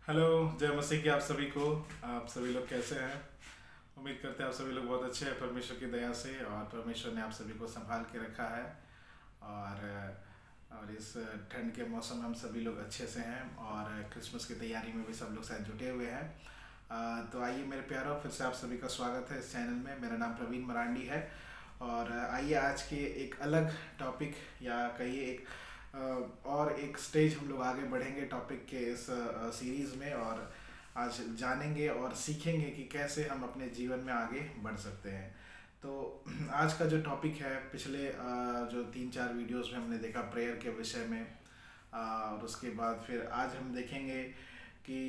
Hello. जय मसीह की आप सभी को। आप सभी लोग कैसे हैं? उम्मीद करते हैं आप सभी लोग बहुत अच्छे हैं परमेश्वर की दया से, और परमेश्वर ने आप सभी को संभाल के रखा है। और इस ठंड के मौसम में हम सभी लोग अच्छे से हैं, और क्रिसमस की तैयारी में भी सब लोग शायद जुटे हुए हैं। तो आइए मेरे प्यारों, फिर से आप सभी का स्वागत है इस चैनल में। मेरा नाम प्रवीण मरांडी है, और आइए आज के एक अलग टॉपिक, या कहिए एक और एक स्टेज हम लोग आगे बढ़ेंगे टॉपिक के इस सीरीज़ में। और आज जानेंगे और सीखेंगे कि कैसे हम अपने जीवन में आगे बढ़ सकते हैं। तो आज का जो टॉपिक है, पिछले जो 3-4 वीडियोस में हमने देखा प्रेयर के विषय में, और उसके बाद फिर आज हम देखेंगे कि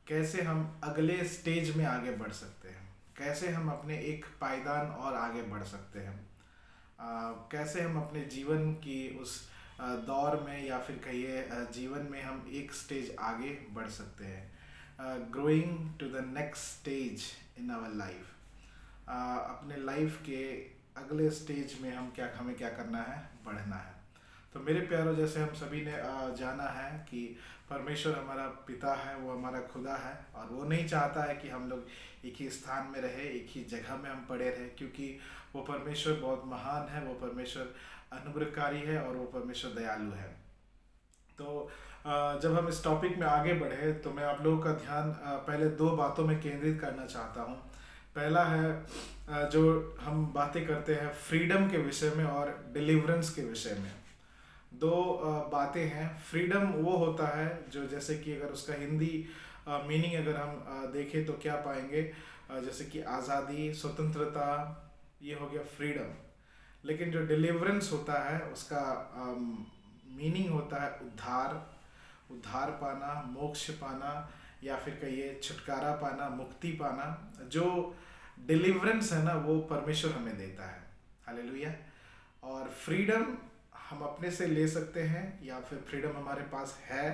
कैसे हम अगले स्टेज में आगे बढ़ सकते हैं, कैसे हम अपने एक पायदान और आगे बढ़ सकते हैं, कैसे हम अपने जीवन की उस दौर में, या फिर कहिए जीवन में हम एक स्टेज आगे बढ़ सकते हैं। Growing to the next stage in our life. अपने लाइफ के अगले स्टेज में हमें क्या करना है, बढ़ना है। तो मेरे प्यारों, जैसे हम सभी ने जाना है कि परमेश्वर हमारा पिता है, वो हमारा खुदा है, और वो नहीं चाहता है कि हम लोग एक ही स्थान में रहे, एक ही जगह में हम पड़े रहे, क्योंकि वो परमेश्वर बहुत महान है, वो परमेश्वर अनुग्रहकारी है, और वो परमेश्वर दयालु है। तो जब हम इस टॉपिक में आगे बढ़े, तो मैं आप लोगों का ध्यान पहले 2 बातों में केंद्रित करना चाहता हूँ। पहला है, जो हम बातें करते हैं फ्रीडम के विषय में और डिलीवरेंस के विषय में। 2 बातें हैं। फ्रीडम वो होता है जो, जैसे कि अगर उसका हिंदी मीनिंग अगर हम देखें तो क्या पाएंगे, जैसे कि आज़ादी, स्वतंत्रता, ये हो गया फ्रीडम। लेकिन जो डिलीवरेंस होता है, उसका मीनिंग होता है उद्धार, उद्धार पाना, मोक्ष पाना, या फिर कहिए छुटकारा पाना, मुक्ति पाना। जो डिलीवरेंस है ना, वो परमेश्वर हमें देता है। हालेलुया। और फ्रीडम हम अपने से ले सकते हैं, या फिर फ्रीडम हमारे पास है,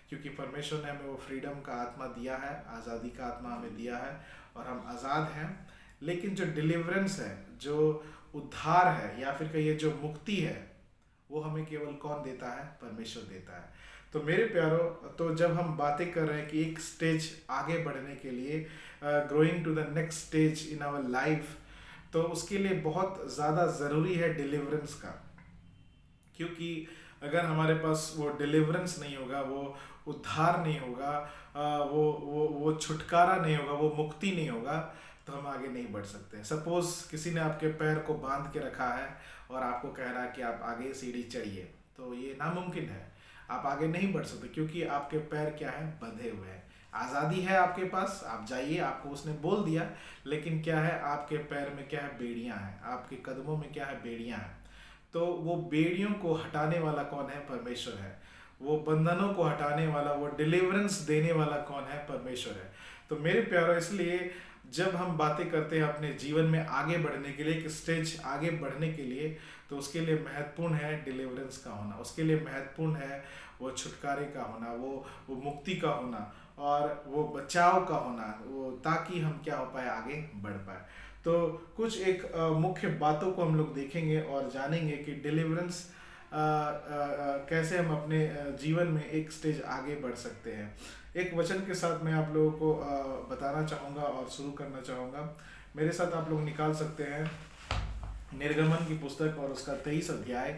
क्योंकि परमेश्वर ने हमें वो फ्रीडम का आत्मा दिया है, आज़ादी का आत्मा हमें दिया है, और हम आज़ाद हैं। लेकिन जो डिलीवरेंस है, जो उद्धार है, या फिर कहिए जो मुक्ति है, वो हमें केवल कौन देता है? परमेश्वर देता है। तो मेरे प्यारो, तो जब हम बातें कर रहे हैं कि एक स्टेज आगे बढ़ने के लिए, growing to the next stage in our life, तो उसके लिए बहुत ज़्यादा ज़रूरी है डिलीवरेंस का। क्योंकि अगर हमारे पास वो डिलीवरेंस नहीं होगा, वो उद्धार नहीं होगा, वो छुटकारा नहीं होगा, वो मुक्ति नहीं होगा, तो हम आगे नहीं बढ़ सकते। सपोज किसी ने आपके पैर को बांध के रखा है, और आपको कह रहा है कि आप आगे सीढ़ी चढ़िए, तो ये नामुमकिन है। आप आगे नहीं बढ़ सकते, क्योंकि आपके पैर क्या है? बंधे हुए हैं। आज़ादी है आपके पास, आप जाइए, आपको उसने बोल दिया, लेकिन क्या है? आपके पैर में क्या है? बेड़ियां हैं। आपके कदमों में क्या है? बेड़ियां हैं। तो वो बेड़ियों को हटाने वाला कौन है? परमेश्वर है। वो बंधनों को हटाने वाला, वो डिलीवरेंस देने वाला कौन है? परमेश्वर है। तो मेरे प्यारो, इसलिए जब हम बातें करते हैं अपने जीवन में आगे बढ़ने के लिए, एक स्टेज आगे बढ़ने के लिए, तो उसके लिए महत्वपूर्ण है डिलीवरेंस का होना, उसके लिए महत्वपूर्ण है वो छुटकारे का होना, वो मुक्ति का होना, और वो बचाव का होना, वो ताकि हम क्या हो पाए? आगे बढ़ पाए। तो कुछ एक मुख्य बातों को हम लोग देखेंगे और जानेंगे कि डिलीवरेंस कैसे हम अपने जीवन में एक स्टेज आगे बढ़ सकते हैं। एक वचन के साथ मैं आप लोगों को बताना चाहूँगा और शुरू करना चाहूँगा। मेरे साथ आप लोग निकाल सकते हैं निर्गमन की पुस्तक, और उसका 23 अध्याय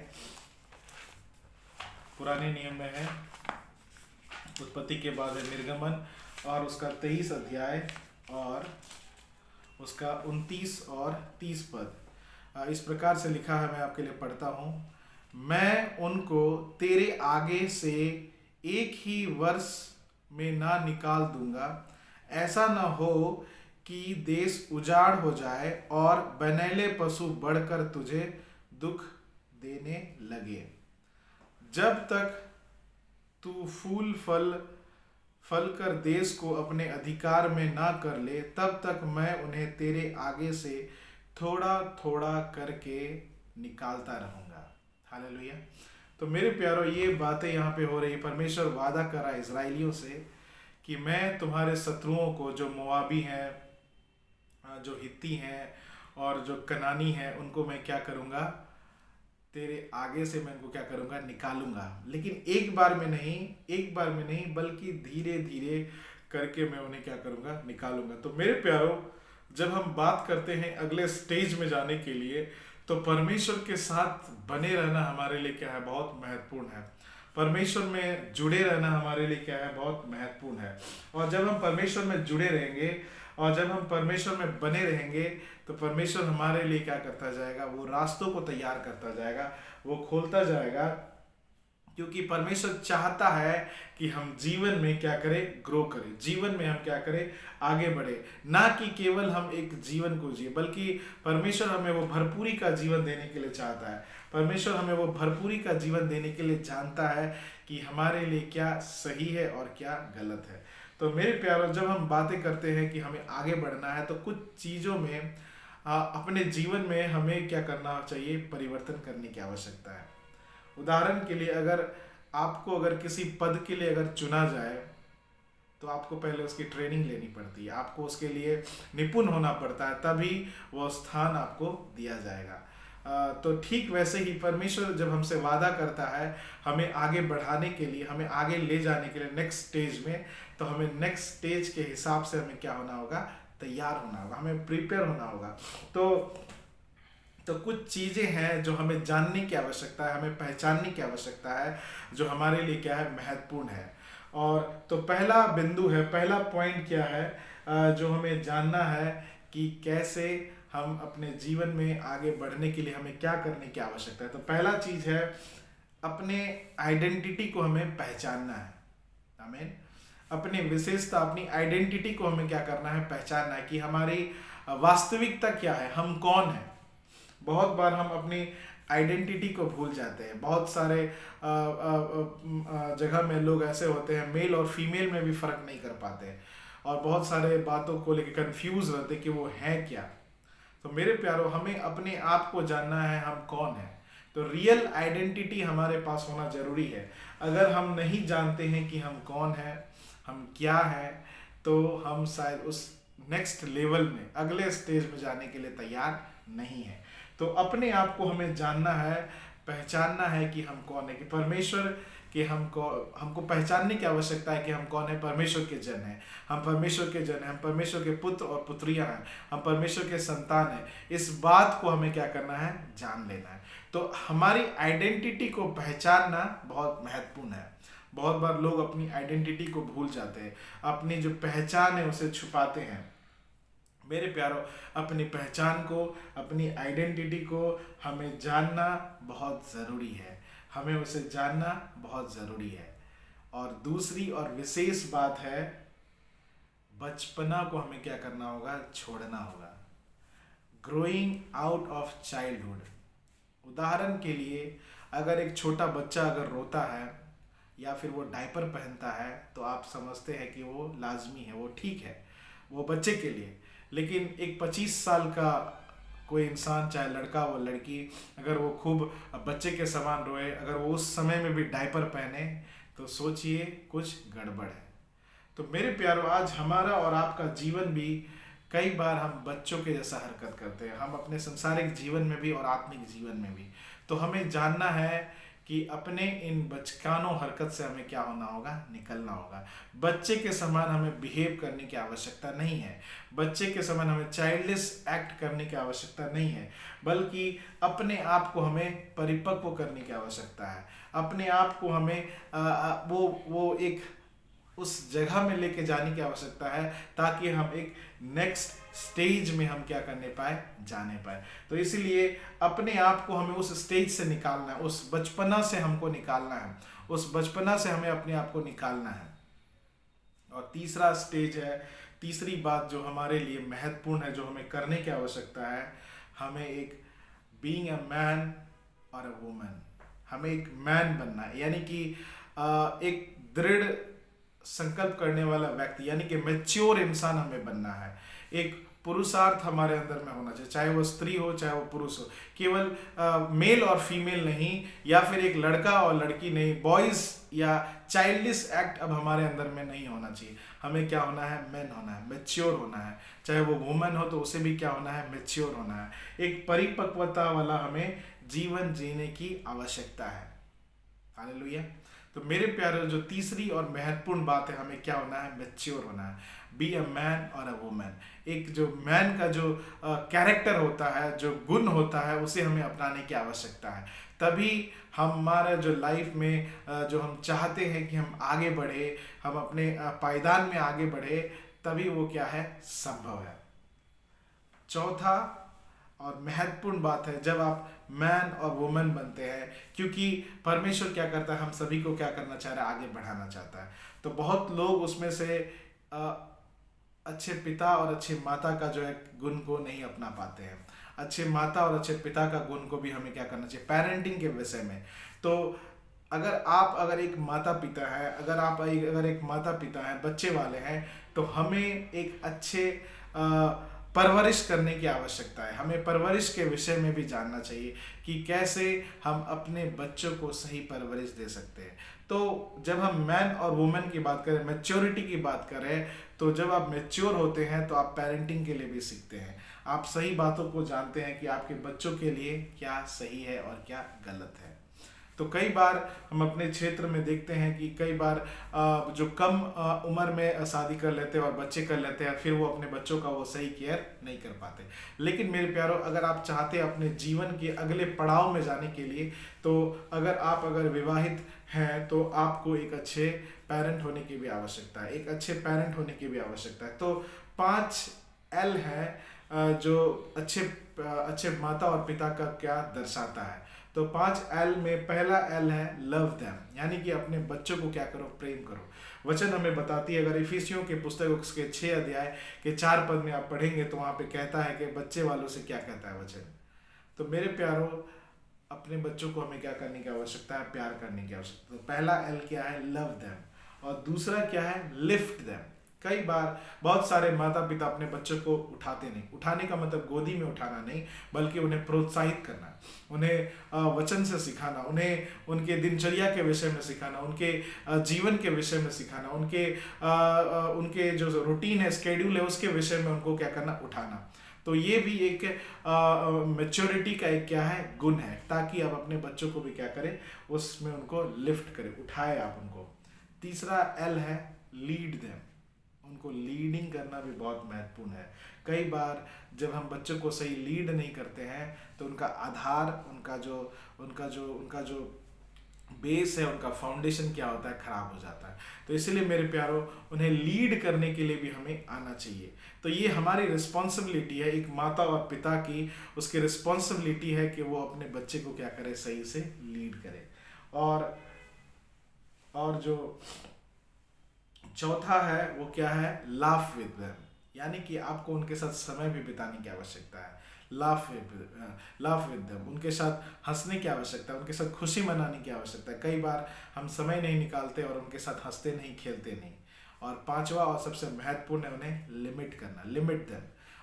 पुराने नियम में है, उत्पत्ति के बाद है निर्गमन, और उसका 23 अध्याय और उसका 29 और 30 पद। इस प्रकार से लिखा है, मैं आपके लिए पढ़ता हूँ। मैं उनको तेरे आगे से एक ही वर्ष में ना निकाल दूंगा, ऐसा न हो कि देश उजाड़ हो जाए और बनैले पशु बढ़कर तुझे दुख देने लगे। जब तक तू फूल फल कर देश को अपने अधिकार में ना कर ले, तब तक मैं उन्हें तेरे आगे से थोड़ा थोड़ा करके निकालता रहूंगा। हालेलुया। तो मेरे प्यारो, ये बातें यहाँ पे हो रही। परमेश्वर वादा कर रहा है इजराइलियों से कि मैं तुम्हारे शत्रुओं को, जो मोआबी हैं, जो हित्ती हैं, और जो कनानी हैं, उनको मैं क्या करूँगा? तेरे आगे से मैं इनको क्या करूँगा, निकालूंगा। लेकिन एक बार में नहीं बल्कि धीरे धीरे करके मैं उन्हें क्या करूँगा, निकालूंगा। तो मेरे प्यारों, जब हम बात करते हैं अगले स्टेज में जाने के लिए, तो परमेश्वर के साथ बने रहना हमारे लिए क्या है, बहुत महत्वपूर्ण है। परमेश्वर में जुड़े रहना हमारे लिए क्या है, बहुत महत्वपूर्ण है। और जब हम परमेश्वर में जुड़े रहेंगे और जब हम परमेश्वर में बने रहेंगे, तो परमेश्वर हमारे लिए क्या करता जाएगा, वो रास्तों को तैयार करता जाएगा, वो खोलता जाएगा। क्योंकि परमेश्वर चाहता है कि हम जीवन में क्या करें, ग्रो करें, जीवन में हम क्या करें, आगे बढ़े। ना कि केवल हम एक जीवन को जिए, बल्कि परमेश्वर हमें वो भरपूरी का जीवन देने के लिए चाहता है। परमेश्वर हमें वो भरपूरी का जीवन देने के लिए जानता है कि हमारे लिए क्या सही है और क्या गलत है। तो मेरे प्यारों, जब हम बातें करते हैं कि हमें आगे बढ़ना है, तो कुछ चीज़ों में अपने जीवन में हमें क्या करना चाहिए, परिवर्तन करने की आवश्यकता है। उदाहरण के लिए, अगर किसी पद के लिए अगर चुना जाए, तो आपको पहले उसकी ट्रेनिंग लेनी पड़ती है, आपको उसके लिए निपुण होना पड़ता है, तभी वो स्थान आपको दिया जाएगा। तो ठीक वैसे ही परमेश्वर जब हमसे वादा करता है हमें आगे बढ़ाने के लिए, हमें आगे ले जाने के लिए नेक्स्ट स्टेज में, तो हमें नेक्स्ट स्टेज के हिसाब से हमें क्या होना होगा, तैयार होना होगा, हमें प्रिपेयर होना होगा। तो कुछ चीज़ें हैं जो हमें जानने की आवश्यकता है, हमें पहचानने की आवश्यकता है, जो हमारे लिए क्या है, महत्वपूर्ण है। और तो पहला बिंदु है, पहला पॉइंट क्या है, जो हमें जानना है कि कैसे हम अपने जीवन में आगे बढ़ने के लिए हमें क्या करने की आवश्यकता है। तो पहला चीज़ है, अपने आइडेंटिटी को हमें पहचानना है। आमीन। अपनी विशेषता, अपनी आइडेंटिटी को हमें क्या करना है, पहचानना है कि हमारी वास्तविकता क्या है, हम कौन हैं। बहुत बार हम अपनी आइडेंटिटी को भूल जाते हैं। बहुत सारे जगह में लोग ऐसे होते हैं, मेल और फीमेल में भी फर्क नहीं कर पाते, और बहुत सारे बातों को लेकर कंफ्यूज रहते कि वो है क्या। तो मेरे प्यारों, हमें अपने आप को जानना है, हम कौन हैं। तो रियल आइडेंटिटी हमारे पास होना जरूरी है। अगर हम नहीं जानते हैं कि हम कौन हैं, हम क्या हैं, तो हम शायद उस नेक्स्ट लेवल में, अगले स्टेज में जाने के लिए तैयार नहीं है। तो अपने आप को हमें जानना है, पहचानना है कि हम कौन है, कि परमेश्वर कि हमको पहचानने की आवश्यकता है कि हम कौन है। परमेश्वर के जन हैं, हम परमेश्वर के जन हैं, हम परमेश्वर के पुत्र और पुत्रियां हैं, हम परमेश्वर के संतान हैं। इस बात को हमें क्या करना है, जान लेना है। तो हमारी आइडेंटिटी को पहचानना बहुत महत्वपूर्ण है। बहुत बार लोग अपनी आइडेंटिटी को भूल जाते हैं, अपनी जो पहचान है उसे छुपाते हैं। मेरे प्यारों, अपनी पहचान को, अपनी आइडेंटिटी को हमें जानना बहुत ज़रूरी है, हमें उसे जानना बहुत ज़रूरी है। और दूसरी और विशेष बात है, बचपना को हमें क्या करना होगा, छोड़ना होगा। Growing out of childhood. उदाहरण के लिए, अगर एक छोटा बच्चा अगर रोता है या फिर वो डायपर पहनता है, तो आप समझते हैं कि वो लाजमी है, वो ठीक है, वो बच्चे के लिए। लेकिन एक 25 साल का कोई इंसान, चाहे लड़का हो लड़की, अगर वो खूब बच्चे के समान रोए, अगर वो उस समय में भी डायपर पहने, तो सोचिए कुछ गड़बड़ है। तो मेरे प्यारों, आज हमारा और आपका जीवन भी कई बार हम बच्चों के जैसा हरकत करते हैं, हम अपने सांसारिक जीवन में भी और आत्मिक जीवन में भी। तो हमें जानना है कि अपने इन बचकानों हरकत से हमें क्या होना होगा, निकलना होगा। बच्चे के समान हमें बिहेव करने की आवश्यकता नहीं है, बच्चे के समान हमें चाइल्डिश एक्ट करने की आवश्यकता नहीं है, बल्कि अपने आप को हमें परिपक्व करने की आवश्यकता है। अपने आप को हमें वो एक उस जगह में लेके जाने की आवश्यकता है, ताकि हम एक नेक्स्ट स्टेज में हम क्या करने पाए, जाने पाए। तो इसीलिए अपने आप को हमें उस स्टेज से निकालना है, उस बचपना से हमको निकालना है, उस बचपना से हमें अपने आप को निकालना है। और तीसरा स्टेज है, तीसरी बात जो हमारे लिए महत्वपूर्ण है, जो हमें करने की आवश्यकता है, हमें एक बीइंग अ मैन और अ वुमन, हमें एक मैन बनना है, यानी कि एक दृढ़ संकल्प करने वाला व्यक्ति, यानी कि मैच्योर इंसान हमें बनना है। एक पुरुषार्थ हमारे अंदर में होना चाहिए, चाहे वो स्त्री हो चाहे वो पुरुष हो, केवल मेल और फीमेल नहीं, या फिर एक लड़का और लड़की नहीं, बॉयज या चाइल्डिश एक्ट अब हमारे अंदर में नहीं होना चाहिए। हमें क्या होना है, मैन होना है, मैच्योर होना है। चाहे वो वुमन हो तो उसे भी क्या होना है, मैच्योर होना है। एक परिपक्वता वाला हमें जीवन जीने की आवश्यकता है। हालेलुया। तो मेरे प्यारे, जो तीसरी और महत्वपूर्ण बात है, हमें क्या होना है? मैच्योर होना है। बी अ मैन और अ वुमन। एक जो मैन का जो कैरेक्टर होता है, जो गुण होता है, उसे हमें अपनाने की आवश्यकता है। तभी हमारा जो लाइफ में जो हम चाहते हैं कि हम आगे बढ़े, हम अपने पायदान में आगे बढ़े, तभी वो क्या है? संभव है। चौथा और महत्वपूर्ण बात है, जब आप मैन और वुमन बनते हैं, क्योंकि परमेश्वर क्या करता है? हम सभी को क्या करना चाह रहा है? आगे बढ़ाना चाहता है। तो बहुत लोग उसमें से अच्छे पिता और अच्छे माता का जो है गुण को नहीं अपना पाते हैं। अच्छे माता और अच्छे पिता का गुण को भी हमें क्या करना चाहिए? पेरेंटिंग के विषय में। तो अगर एक माता पिता है, अगर एक माता पिता है, बच्चे वाले हैं, तो हमें एक अच्छे परवरिश करने की आवश्यकता है। हमें परवरिश के विषय में भी जानना चाहिए कि कैसे हम अपने बच्चों को सही परवरिश दे सकते हैं। तो जब हम मैन और वुमेन की बात करें, मैच्योरिटी की बात करें, तो जब आप मैच्योर होते हैं तो आप पेरेंटिंग के लिए भी सीखते हैं। आप सही बातों को जानते हैं कि आपके बच्चों के लिए क्या सही है और क्या गलत है। तो कई बार हम अपने क्षेत्र में देखते हैं कि कई बार जो कम उम्र में शादी कर लेते हैं और बच्चे कर लेते हैं, फिर वो अपने बच्चों का वो सही केयर नहीं कर पाते। लेकिन मेरे प्यारों, अगर आप चाहते हैं अपने जीवन के अगले पड़ाव में जाने के लिए, तो अगर विवाहित हैं, तो आपको एक अच्छे पेरेंट होने की भी आवश्यकता है, एक अच्छे पेरेंट होने की भी आवश्यकता है। तो 5 L है जो अच्छे माता और पिता का क्या दर्शाता है। तो 5 L में पहला L है लव देम, यानी कि अपने बच्चों को क्या करो? प्रेम करो। वचन हमें बताती है, अगर इफिसियों के पुस्तक उसके 6 अध्याय के 4 पद में आप पढ़ेंगे, तो वहाँ पे कहता है कि बच्चे वालों से क्या कहता है वचन। तो मेरे प्यारों, अपने बच्चों को हमें क्या करने की आवश्यकता है? प्यार करने की आवश्यकता है। तो पहला L क्या है? Love them. और दूसरा क्या है? Lift them. कई बार बहुत सारे माता पिता अपने बच्चों को उठाते नहीं। उठाने का मतलब गोदी में उठाना नहीं, बल्कि उन्हें प्रोत्साहित करना, उन्हें वचन से सिखाना, उन्हें उनके दिनचर्या के विषय में सिखाना, उनके जीवन के विषय में सिखाना, उनके जो रूटीन है, स्केड्यूल है, उसके विषय में उनको क्या करना? उठाना। तो ये भी एक मैच्योरिटी का एक क्या है? गुण है, ताकि आप अपने बच्चों को भी क्या करें? उसमें उनको लिफ्ट करें, उठाए आप उनको। तीसरा L है लीड देम। उनको लीडिंग करना भी बहुत महत्वपूर्ण है। कई बार जब हम बच्चों को सही लीड नहीं करते हैं, तो उनका आधार, उनका जो बेस है, उनका फाउंडेशन क्या होता है? खराब हो जाता है। तो इसलिए मेरे प्यारों, उन्हें लीड करने के लिए भी हमें आना चाहिए। तो ये हमारी रिस्पॉन्सिबिलिटी है, एक माता और पिता की उसकी रिस्पॉन्सिबिलिटी है कि वो अपने बच्चे को क्या करे? सही से लीड करे। और जो चौथा है वो क्या है? लाफ विद देम, यानी कि आपको उनके साथ समय भी बिताने की आवश्यकता है। लाफ विद देम, उनके साथ हंसने की आवश्यकता है, उनके साथ खुशी मनाने की आवश्यकता है। कई बार हम समय नहीं निकालते और उनके साथ हंसते नहीं, खेलते नहीं। और पांचवा और सबसे महत्वपूर्ण है उन्हें लिमिट करना, लिमिट देम,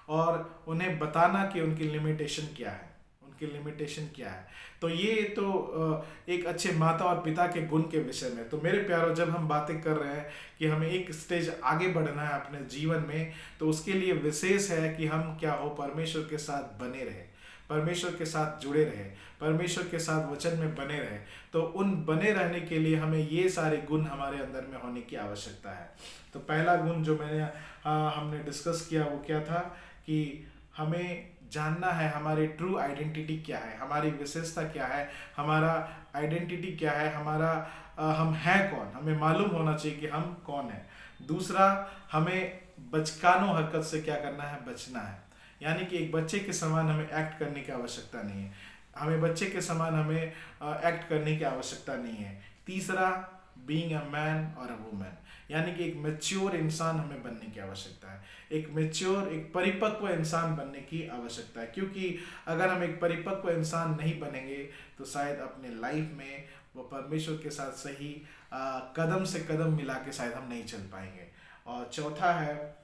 और उन्हें बताना कि उनकी लिमिटेशन क्या है, उनकी लिमिटेशन क्या है। तो ये तो एक अच्छे माता और पिता के गुण के विषय में। तो मेरे प्यारों, जब हम बातें कर रहे हैं कि हमें एक स्टेज आगे बढ़ना है अपने जीवन में, तो उसके लिए विशेष है कि हम क्या हो? परमेश्वर के साथ बने रहे, परमेश्वर के साथ जुड़े रहे, परमेश्वर के साथ वचन में बने रहे। तो उन बने रहने के लिए हमें ये सारे गुण हमारे अंदर में होने की आवश्यकता है। तो पहला गुण जो हमने डिस्कस किया वो क्या था? कि हमें जानना है हमारी ट्रू आइडेंटिटी क्या है, हमारी विशेषता क्या है, हमारा आइडेंटिटी क्या है, हम हैं कौन, हमें मालूम होना चाहिए कि हम कौन है। दूसरा, हमें बचकानो हरकत से क्या करना है? बचना है, यानी कि एक बच्चे के समान हमें एक्ट करने की आवश्यकता नहीं है, हमें बच्चे के समान हमें एक्ट करने की आवश्यकता नहीं है। तीसरा, बीइंग अ मैन और अ वुमन, यानी कि एक मैच्योर इंसान हमें बनने की आवश्यकता है, एक परिपक्व इंसान बनने की आवश्यकता है। क्योंकि अगर हम एक परिपक्व इंसान नहीं बनेंगे, तो शायद अपने लाइफ में वो परमेश्वर के साथ सही कदम से कदम मिला के शायद हम नहीं चल पाएंगे। और चौथा है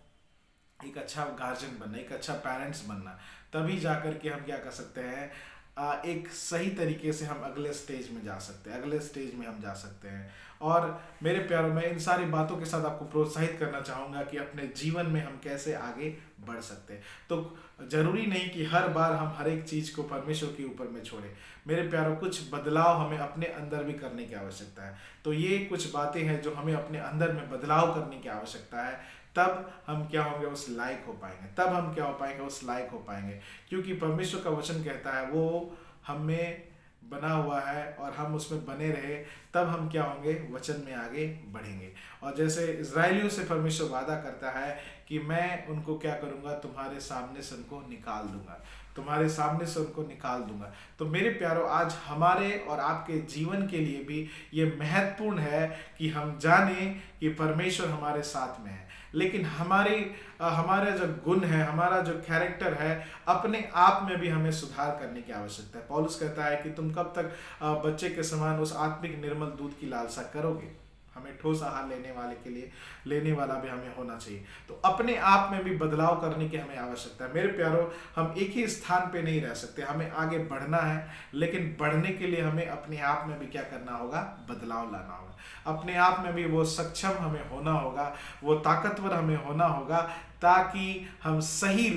एक अच्छा गार्जियन बनना, एक अच्छा पेरेंट्स बनना। तभी जाकर के हम क्या कर सकते हैं? एक सही तरीके से हम अगले स्टेज में जा सकते हैं, अगले स्टेज में हम जा सकते हैं। और मेरे प्यारों, मैं इन सारी बातों के साथ आपको प्रोत्साहित करना चाहूँगा कि अपने जीवन में हम कैसे आगे बढ़ सकते हैं। तो ज़रूरी नहीं कि हर बार हम हर एक चीज़ को परमेश्वर के ऊपर में छोड़ें। मेरे प्यारों, कुछ बदलाव हमें अपने अंदर भी करने की आवश्यकता है। तो ये कुछ बातें हैं जो हमें अपने अंदर में बदलाव करने की आवश्यकता है। तब हम क्या होंगे, उस लायक हो पाएंगे। तब हम क्या हो पाएंगे, उस लायक हो पाएंगे। क्योंकि परमेश्वर का वचन कहता है वो हमें बना हुआ है और हम उसमें बने रहे, तब हम क्या होंगे, वचन में आगे बढ़ेंगे। और जैसे इजरायलियों से परमेश्वर वादा करता है कि मैं उनको क्या करूँगा, तुम्हारे सामने से उनको निकाल दूंगा, तुम्हारे सामने से उनको निकाल दूंगा। तो मेरे प्यारों, आज हमारे और आपके जीवन के लिए भी ये महत्वपूर्ण है कि हम जाने कि परमेश्वर हमारे साथ में है। लेकिन हमारे जो गुण है, हमारा जो कैरेक्टर है, अपने आप में भी हमें सुधार करने की आवश्यकता है। पौलुस कहता है कि तुम कब तक बच्चे के समान उस आत्मिक निर्मल दूध की लालसा करोगे। हमें ठोस आहार लेने वाला भी हमें होना चाहिए। तो अपने आप में भी बदलाव करने की हमें आवश्यकता है। मेरे प्यारों, हम एक ही स्थान पे नहीं रह सकते, हमें आगे बढ़ना है। लेकिन बढ़ने के लिए हमें अपने आप में भी क्या करना होगा, बदलाव लाना होगा। अपने आप में भी वो सक्षम हमें होना होगा, वो ताकतवर हमें होना होगा, ताकि हम सही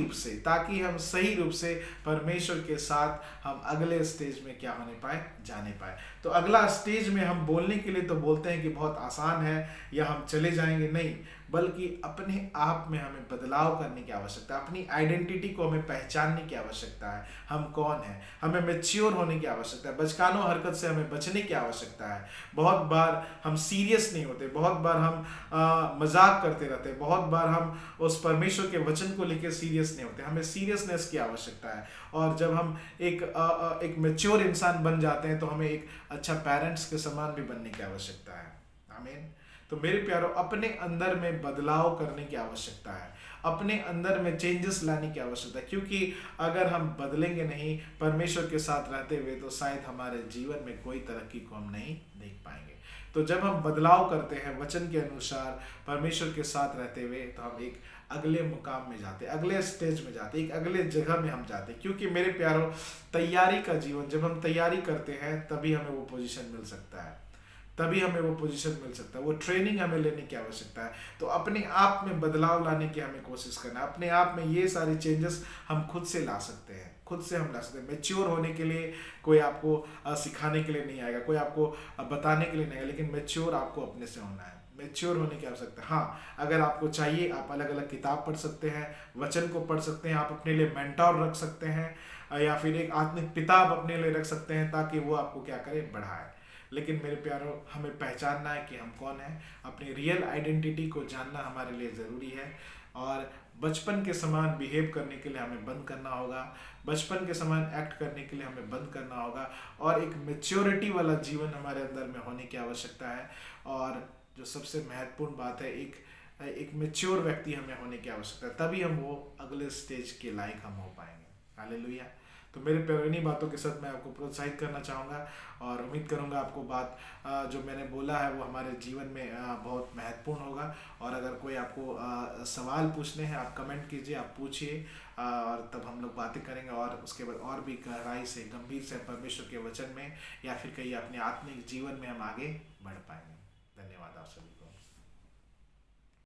रूप से परमेश्वर के साथ हम अगले स्टेज में क्या होने पाए, जाने पाए। तो अगला स्टेज में हम बोलने के लिए तो बोलते हैं कि बहुत आसान है या हम चले जाएंगे, नहीं, बल्कि अपने आप में हमें बदलाव करने की आवश्यकता है। अपनी आइडेंटिटी को हमें पहचानने की आवश्यकता है, हम कौन हैं। हमें मैच्योर होने की आवश्यकता है, बचकानों हरकत से हमें बचने की आवश्यकता है। बहुत बार हम सीरियस नहीं होते, बहुत बार हम मजाक करते रहते, बहुत बार हम उस परमेश्वर के वचन को लेकर सीरियस नहीं होते। हमें सीरियसनेस की आवश्यकता है। और जब हम एक मैच्योर इंसान बन जाते हैं तो हमें एक अच्छा पेरेंट्स के समान भी बनने की आवश्यकता है। आमीन। तो मेरे प्यारों, अपने अंदर में बदलाव करने की आवश्यकता है, अपने अंदर में चेंजेस लाने की आवश्यकता है। क्योंकि अगर हम बदलेंगे नहीं परमेश्वर के साथ रहते हुए, तो शायद हमारे जीवन में कोई तरक्की को हम नहीं देख पाएंगे। तो जब हम बदलाव करते हैं वचन के अनुसार परमेश्वर के साथ रहते हुए, तो हम एक अगले मुकाम में जाते, अगले स्टेज में जाते, एक अगले जगह में हम जाते। क्योंकि मेरे प्यारों, तैयारी का जीवन, जब हम तैयारी करते हैं तभी हमें वो पोजीशन मिल सकता है, तभी हमें वो पोजीशन मिल सकता है। वो ट्रेनिंग हमें लेने की आवश्यकता है। तो अपने आप में बदलाव लाने की हमें कोशिश करना है। अपने आप में ये सारी चेंजेस हम खुद से ला सकते हैं, खुद से हम ला सकते हैं। मैच्योर होने के लिए कोई आपको सिखाने के लिए नहीं आएगा, कोई आपको बताने के लिए नहीं आएगा, लेकिन मैच्योर आपको अपने से होना है। मैच्योर होने की आवश्यकता है। हाँ, अगर आपको चाहिए, आप अलग अलग किताब पढ़ सकते हैं, वचन को पढ़ सकते हैं, आप अपने लिए मेंटोर रख सकते हैं, या फिर एक आत्मिक पिता आप अपने लिए रख सकते हैं, ताकि वो आपको क्या करे, बढ़ाए। लेकिन मेरे प्यारों, हमें पहचानना है कि हम कौन हैं। अपनी रियल आइडेंटिटी को जानना हमारे लिए ज़रूरी है। और बचपन के समान बिहेव करने के लिए हमें बंद करना होगा, बचपन के समान एक्ट करने के लिए हमें बंद करना होगा, और एक मेच्योरिटी वाला जीवन हमारे अंदर में होने की आवश्यकता है। और जो सबसे महत्वपूर्ण बात है, एक मेच्योर व्यक्ति हमें होने की आवश्यकता है, तभी हम वो अगले स्टेज के लायक हम हो पाएंगे। हालेलुया। तो मेरे प्यारे, इन्हीं बातों के साथ मैं आपको प्रोत्साहित करना चाहूँगा, और उम्मीद करूँगा आपको बात जो मैंने बोला है वो हमारे जीवन में बहुत महत्वपूर्ण होगा। और अगर कोई आपको सवाल पूछने हैं, आप कमेंट कीजिए, आप पूछिए, और तब हम लोग बातें करेंगे, और उसके बाद और भी गहराई से, गंभीर से परमेश्वर के वचन में, या फिर कहीं अपने आत्मिक जीवन में हम आगे बढ़ पाएंगे। धन्यवाद आप सभी को।